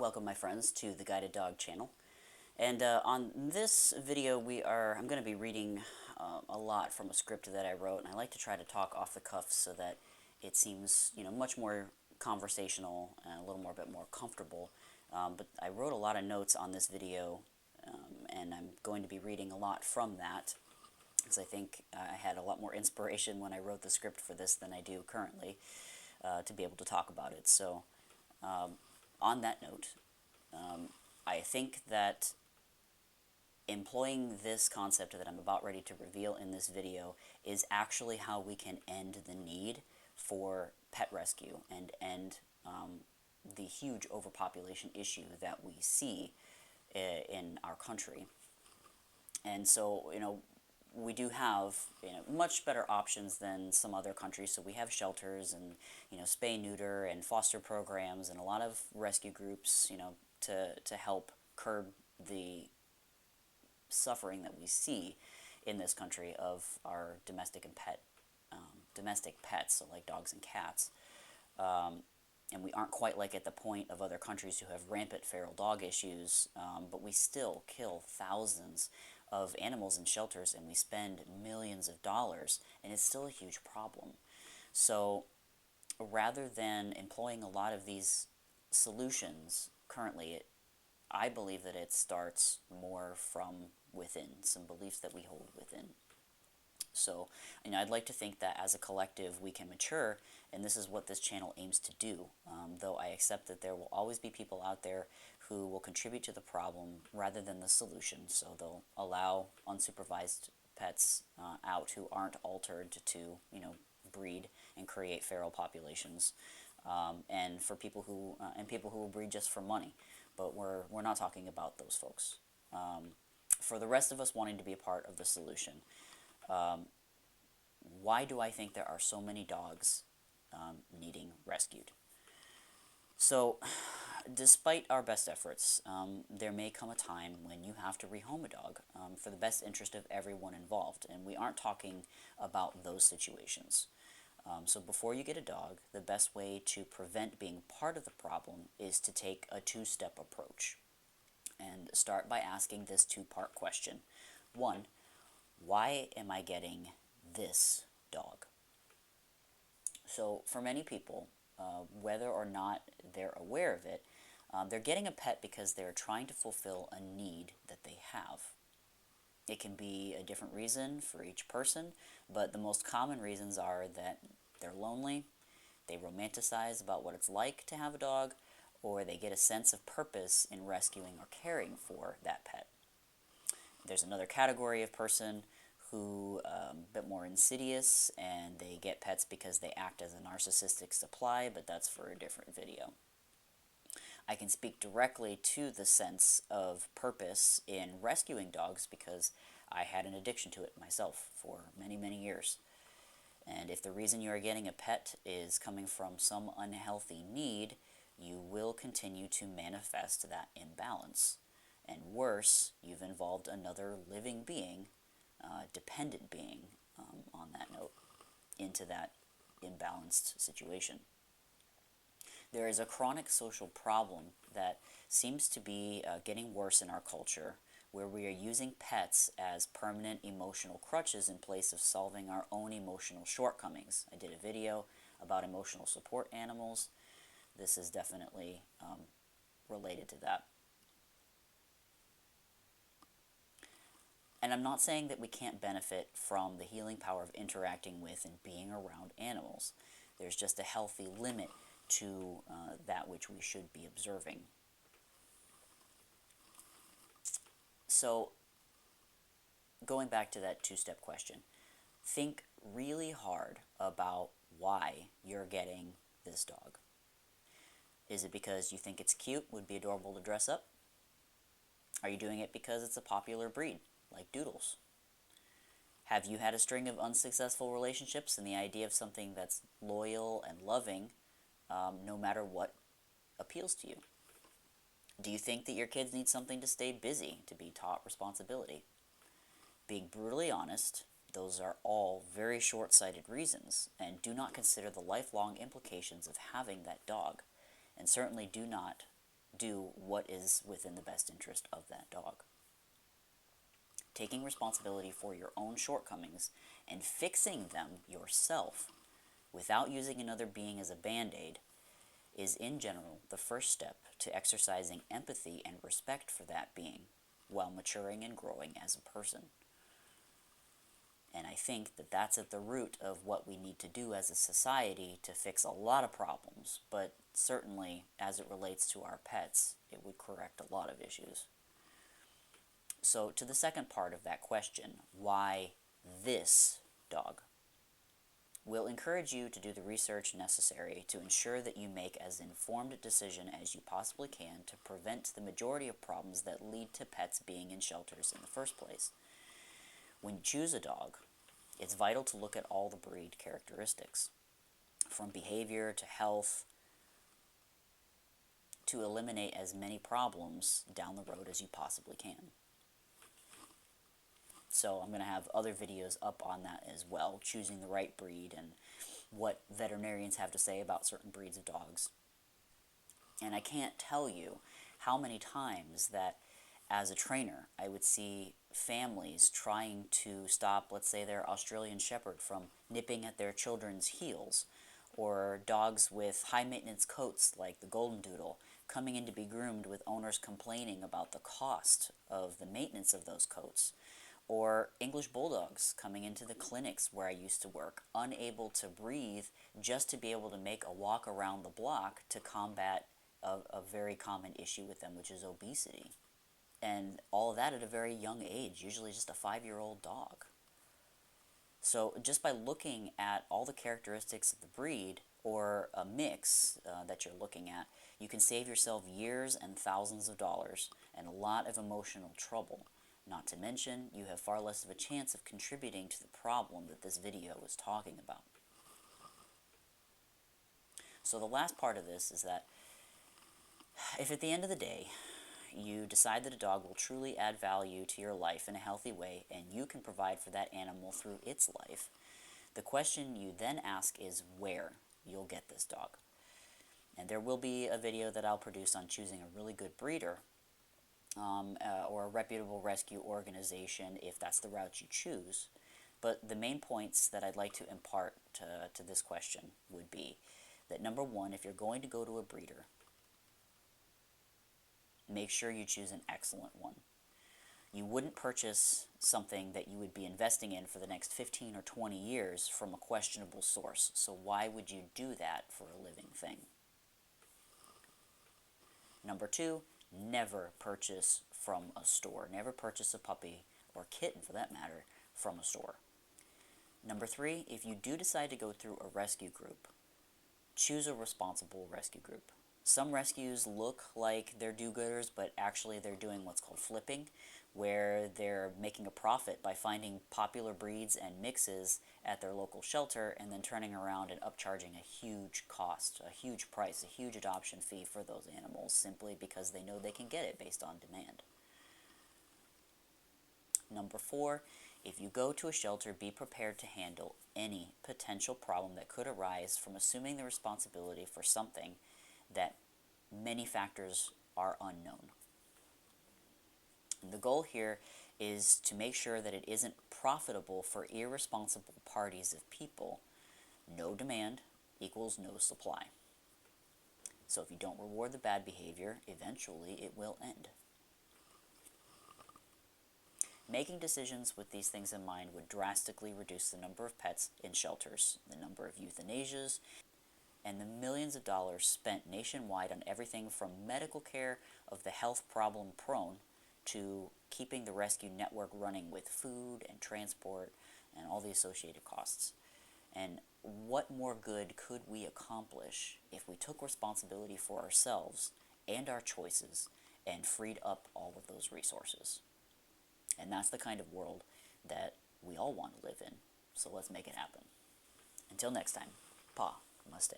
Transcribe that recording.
Welcome my friends to the Guided Dog channel. And on this video I'm going to be reading a lot from a script that I wrote, and I like to try to talk off the cuff so that it seems, much more conversational and a bit more comfortable. But I wrote a lot of notes on this video, and I'm going to be reading a lot from that, because I think I had a lot more inspiration when I wrote the script for this than I do currently to be able to talk about it. So on that note, I think that employing this concept that I'm about ready to reveal in this video is actually how we can end the need for pet rescue and end the huge overpopulation issue that we see in our country. And so, we do have much better options than some other countries. So we have shelters and spay neuter and foster programs and a lot of rescue groups to help curb the suffering that we see in this country of our domestic pets, so like dogs and cats. And we aren't quite like at the point of other countries who have rampant feral dog issues, but we still kill thousands of animals in shelters, and we spend millions of dollars, and it's still a huge problem. So rather than employing a lot of these solutions currently, I believe that it starts more from within, some beliefs that we hold within. So, I'd like to think that as a collective we can mature, and this is what this channel aims to do, though I accept that there will always be people out there who will contribute to the problem rather than the solution. So they'll allow unsupervised pets out who aren't altered to, breed and create feral populations, and for people who will breed just for money. But we're not talking about those folks. For the rest of us wanting to be a part of the solution, why do I think there are so many dogs needing rescued? So, despite our best efforts, there may come a time when you have to rehome a dog for the best interest of everyone involved, and we aren't talking about those situations. So before you get a dog, the best way to prevent being part of the problem is to take a two-step approach and start by asking this two-part question. One, why am I getting this dog? So for many people, whether or not they're aware of it, they're getting a pet because they're trying to fulfill a need that they have. It can be a different reason for each person, but the most common reasons are that they're lonely, they romanticize about what it's like to have a dog, or they get a sense of purpose in rescuing or caring for that pet. There's another category of person who a bit more insidious, and they get pets because they act as a narcissistic supply, but that's for a different video. I can speak directly to the sense of purpose in rescuing dogs because I had an addiction to it myself for many, many years. And if the reason you are getting a pet is coming from some unhealthy need, you will continue to manifest that imbalance. And worse, you've involved another living being, dependent being, on that note, into that imbalanced situation. There is a chronic social problem that seems to be getting worse in our culture, where we are using pets as permanent emotional crutches in place of solving our own emotional shortcomings. I did a video about emotional support animals. This is definitely related to that. And I'm not saying that we can't benefit from the healing power of interacting with and being around animals. There's just a healthy limit to that which we should be observing. So, going back to that two-step question, think really hard about why you're getting this dog. Is it because you think it's cute, would be adorable to dress up? Are you doing it because it's a popular breed, like Doodles? Have you had a string of unsuccessful relationships, and the idea of something that's loyal and loving, no matter what, appeals to you? Do you think that your kids need something to stay busy, to be taught responsibility? Being brutally honest, those are all very short-sighted reasons, and do not consider the lifelong implications of having that dog, and certainly do not do what is within the best interest of that dog. Taking responsibility for your own shortcomings and fixing them yourself without using another being as a band-aid is in general the first step to exercising empathy and respect for that being while maturing and growing as a person. And I think that that's at the root of what we need to do as a society to fix a lot of problems, but certainly as it relates to our pets, it would correct a lot of issues. So to the second part of that question, why this dog? We'll encourage you to do the research necessary to ensure that you make as informed a decision as you possibly can to prevent the majority of problems that lead to pets being in shelters in the first place. When you choose a dog, it's vital to look at all the breed characteristics, from behavior to health, to eliminate as many problems down the road as you possibly can. So I'm going to have other videos up on that as well, choosing the right breed and what veterinarians have to say about certain breeds of dogs. And I can't tell you how many times that as a trainer I would see families trying to stop, let's say, their Australian Shepherd from nipping at their children's heels, or dogs with high maintenance coats like the Golden Doodle coming in to be groomed with owners complaining about the cost of the maintenance of those coats. Or English Bulldogs coming into the clinics where I used to work, unable to breathe just to be able to make a walk around the block to combat a very common issue with them, which is obesity. And all of that at a very young age, usually just a 5-year-old dog. So just by looking at all the characteristics of the breed or a mix that you're looking at, you can save yourself years and thousands of dollars and a lot of emotional trouble. Not to mention, you have far less of a chance of contributing to the problem that this video is talking about. So the last part of this is that if at the end of the day you decide that a dog will truly add value to your life in a healthy way and you can provide for that animal through its life, the question you then ask is where you'll get this dog. And there will be a video that I'll produce on choosing a really good breeder, or a reputable rescue organization if that's the route you choose. But the main points that I'd like to impart to this question would be that number one, if you're going to go to a breeder, make sure you choose an excellent one. You wouldn't purchase something that you would be investing in for the next 15 or 20 years from a questionable source. So why would you do that for a living thing? Number two, never purchase from a store. Never purchase a puppy, or kitten for that matter, from a store. Number three, if you do decide to go through a rescue group, choose a responsible rescue group. Some rescues look like they're do-gooders, but actually they're doing what's called flipping, where they're making a profit by finding popular breeds and mixes at their local shelter and then turning around and upcharging a huge cost, a huge price, a huge adoption fee for those animals simply because they know they can get it based on demand. Number four, if you go to a shelter, be prepared to handle any potential problem that could arise from assuming the responsibility for something that many factors are unknown. And the goal here is to make sure that it isn't profitable for irresponsible parties of people. No demand equals no supply. So if you don't reward the bad behavior, eventually it will end. Making decisions with these things in mind would drastically reduce the number of pets in shelters, the number of euthanasias, and the millions of dollars spent nationwide on everything from medical care of the health problem prone to keeping the rescue network running with food and transport and all the associated costs. And what more good could we accomplish if we took responsibility for ourselves and our choices and freed up all of those resources? And that's the kind of world that we all want to live in. So let's make it happen. Until next time, Pa, namaste.